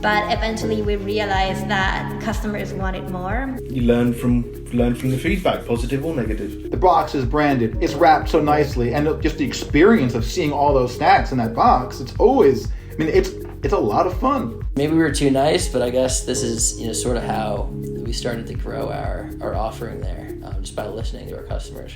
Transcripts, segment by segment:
But eventually we realized that customers wanted more. You learn from the feedback, positive or negative. The box is branded, it's wrapped so nicely, and just the experience of seeing all those snacks in that box, it's a lot of fun. Maybe we were too nice, but I guess this is sort of how we started to grow our offering there, just by listening to our customers.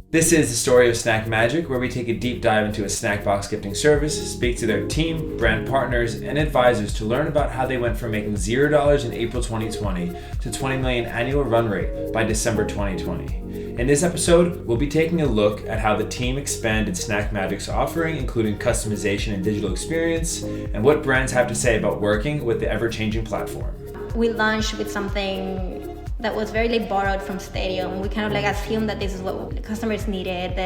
This is the story of SnackMagic, where we take a deep dive into a snack box gifting service, speak to their team, brand partners, and advisors to learn about how they went from making $0 in April 2020 to $20 million annual run rate by December 2020. In this episode, we'll be taking a look at how the team expanded SnackMagic's offering, including customization and digital experience, and what brands have to say about working with the ever-changing platform. We launched with something that was very borrowed from Stadium. We kind of assumed that this is what the customers needed,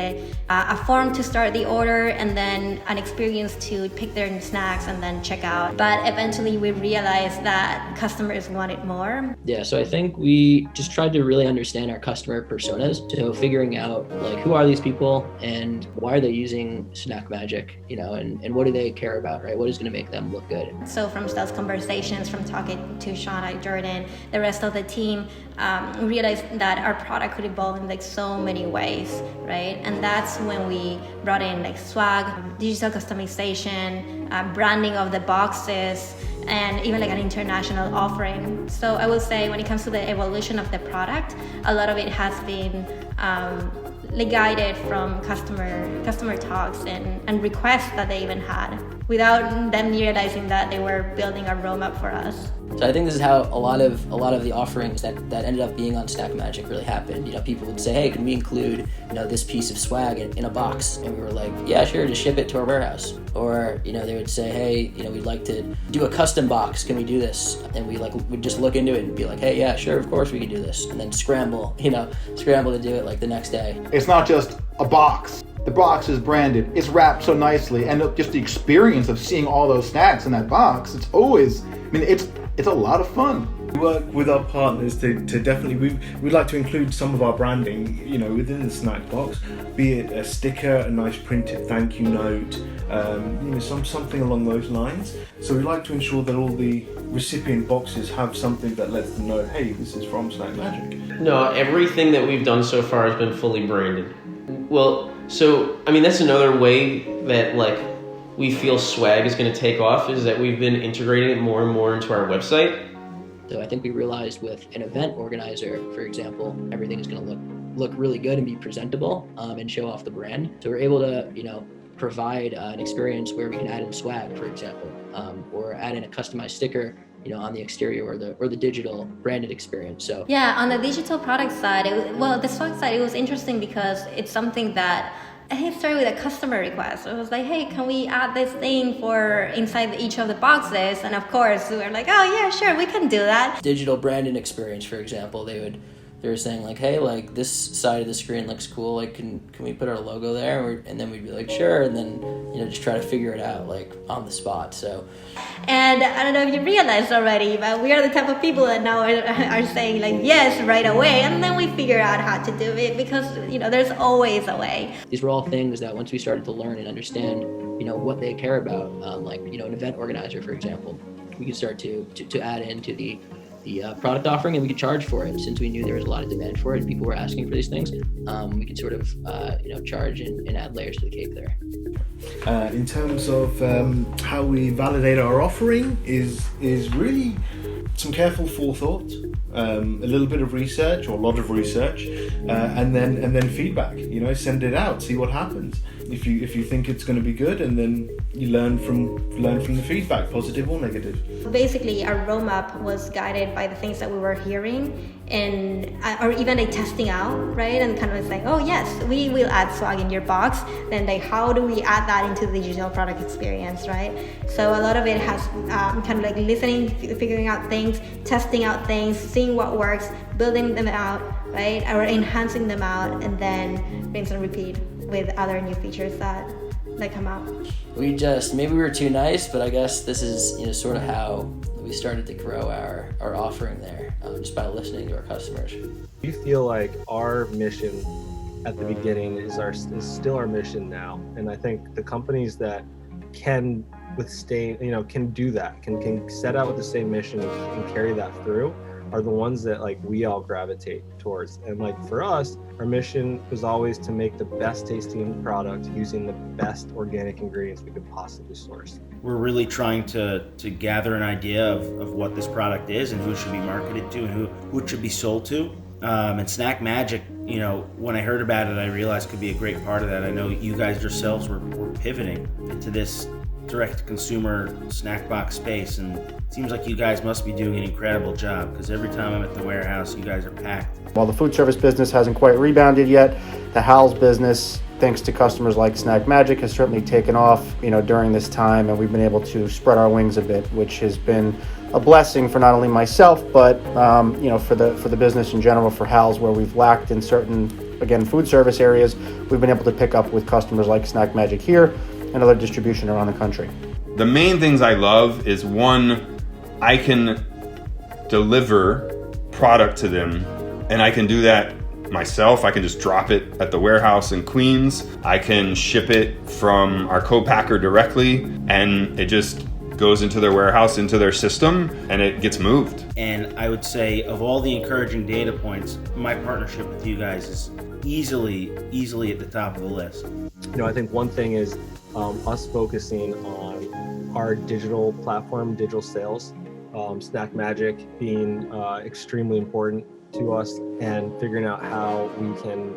a form to start the order and then an experience to pick their snacks and then check out. But eventually we realized that customers wanted more. Yeah, so I think we just tried to really understand our customer personas. So figuring out who are these people and why are they using SnackMagic, and what do they care about, right? What is gonna make them look good? So from sales conversations, from talking to Shauna, Jordan, the rest of the team, we realized that our product could evolve in so many ways, right? And that's when we brought in swag, digital customization, branding of the boxes, and even an international offering. So I will say when it comes to the evolution of the product, a lot of it has been guided from customer talks and requests that they even had, without them realizing that they were building a roadmap for us. So I think this is how a lot of the offerings that ended up being on SnackMagic really happened. People would say, hey, can we include this piece of swag in a box? And we were like, yeah, sure, just ship it to our warehouse. Or they would say, hey, we'd like to do a custom box. Can we do this? And we'd just look into it and be like, hey, yeah, sure, of course we can do this. And then scramble to do it the next day. It's not just a box. The box is branded, it's wrapped so nicely, and just the experience of seeing all those snacks in that box, it's a lot of fun. We work with our partners to definitely, we'd like to include some of our branding, within the snack box, be it a sticker, a nice printed thank you note, something along those lines. So we like to ensure that all the recipient boxes have something that lets them know, hey, this is from SnackMagic. No, everything that we've done so far has been fully branded. Well, so, that's another way that we feel swag is going to take off, is that we've been integrating it more and more into our website. So I think we realized with an event organizer, for example, everything is going to look really good and be presentable and show off the brand. So we're able to, provide an experience where we can add in swag, for example, or add in a customized sticker, on the exterior or the digital branded experience. So yeah, on the digital product side, the swag side, it was interesting because it's something that I think it started with a customer request. It was like, hey, can we add this thing for inside each of the boxes? And of course, we were like, oh yeah, sure, we can do that. Digital branding experience, for example, they were saying hey, this side of the screen looks cool. Can we put our logo there? And then we'd be like, sure. And then just try to figure it out on the spot. So, and I don't know if you realized already, but we are the type of people that now are saying yes right away, and then we figure out how to do it because there's always a way. These were all things that once we started to learn and understand, what they care about, an event organizer, for example, we could start to add into the product offering, and we could charge for it. Since we knew there was a lot of demand for it and people were asking for these things, we could sort of charge and add layers to the cake there. In terms of how we validate our offering is really some careful forethought, a little bit of research or a lot of research, and then feedback. Send it out, see what happens. If you think it's going to be good, and then you learn from the feedback, positive or negative. Basically, our roadmap was guided by the things that we were hearing, or even testing out, right? And kind of saying, oh yes, we will add swag in your box. Then how do we add that into the digital product experience, right? So a lot of it has kind of listening, figuring out things, testing out things, seeing what works, building them out, right? Or enhancing them out, and then rinse and repeat with other new features that come out. Maybe we were too nice, but I guess this is sort of how we started to grow our offering there, just by listening to our customers. We feel like our mission at the beginning is still our mission now. And I think the companies that can withstand, can do that, can set out with the same mission and carry that through, are the ones that like we all gravitate towards. And like for us, our mission was always to make the best tasting product using the best organic ingredients we could possibly source. We're really trying to gather an idea of what this product is and who it should be marketed to and who it should be sold to. And SnackMagic, when I heard about it, I realized could be a great part of that. I know you guys yourselves were pivoting into this direct-to-consumer snack box space, and it seems like you guys must be doing an incredible job, because every time I'm at the warehouse, you guys are packed. While the food service business hasn't quite rebounded yet, the Hal's business, thanks to customers like SnackMagic, has certainly taken off, during this time, and we've been able to spread our wings a bit, which has been a blessing for not only myself, but for the business in general, for Hal's, where we've lacked in certain, again, food service areas, we've been able to pick up with customers like SnackMagic here and other distribution around the country. The main things I love is, one, I can deliver product to them, and I can do that myself. I can just drop it at the warehouse in Queens. I can ship it from our co-packer directly, and it just goes into their warehouse, into their system, and it gets moved. And I would say, of all the encouraging data points, my partnership with you guys is easily at the top of the list. I think one thing is us focusing on our digital platform, digital sales, SnackMagic being extremely important to us, and figuring out how we can,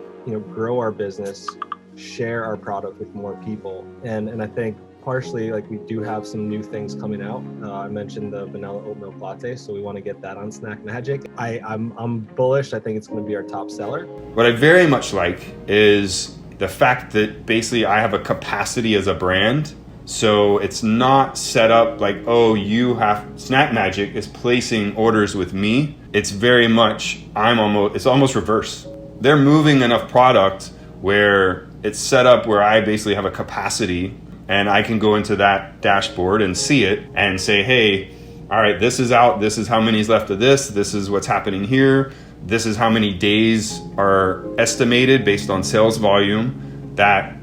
grow our business, share our product with more people. And I think partially, like, we do have some new things coming out. I mentioned the vanilla oat milk latte, so we want to get that on SnackMagic. I'm bullish. I think it's going to be our top seller. What I very much like is the fact that basically I have a capacity as a brand. So it's not set up like, SnackMagic is placing orders with me. It's very much, it's almost reverse. They're moving enough product where it's set up where I basically have a capacity, and I can go into that dashboard and see it and say, hey, all right, this is out. This is how many's left of this. This is what's happening here. This is how many days are estimated based on sales volume that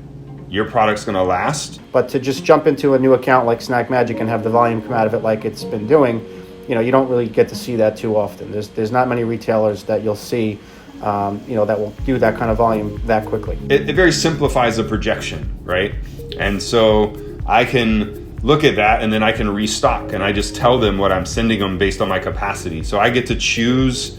your product's going to last. But to just jump into a new account like SnackMagic and have the volume come out of it like it's been doing, you don't really get to see that too often. There's not many retailers that you'll see, that will do that kind of volume that quickly. It very simplifies the projection, right? And so I can look at that, and then I can restock, and I just tell them what I'm sending them based on my capacity. So I get to choose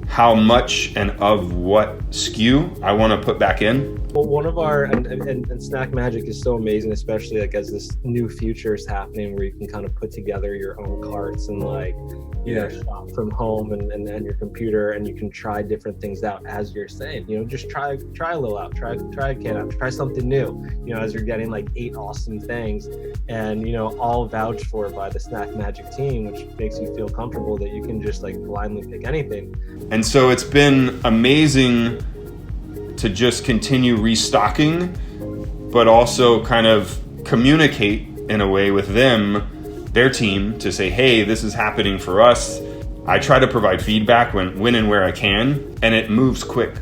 how much and of what SKU I want to put back in. Well, one of our, and SnackMagic is so amazing, especially like as this new future is happening where you can kind of put together your own carts and shop from home and your computer, and you can try different things out as you're saying, just try a little out, try a can out, try something new, as you're getting like 8 awesome things, and all vouched for by the SnackMagic team, which makes you feel comfortable that you can just like blindly pick anything. And so it's been amazing to just continue restocking, but also kind of communicate in a way with them, their team, to say, hey, this is happening for us. I try to provide feedback when and where I can, and it moves quick,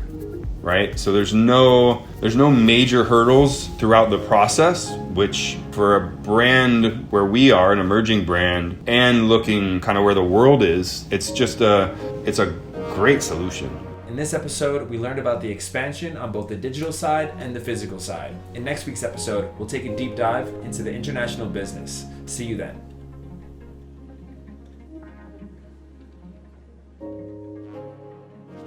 right? So there's no major hurdles throughout the process, which for a brand where we are, an emerging brand, and looking kind of where the world is, it's a great solution. In this episode, we learned about the expansion on both the digital side and the physical side. In next week's episode, we'll take a deep dive into the international business. See you then.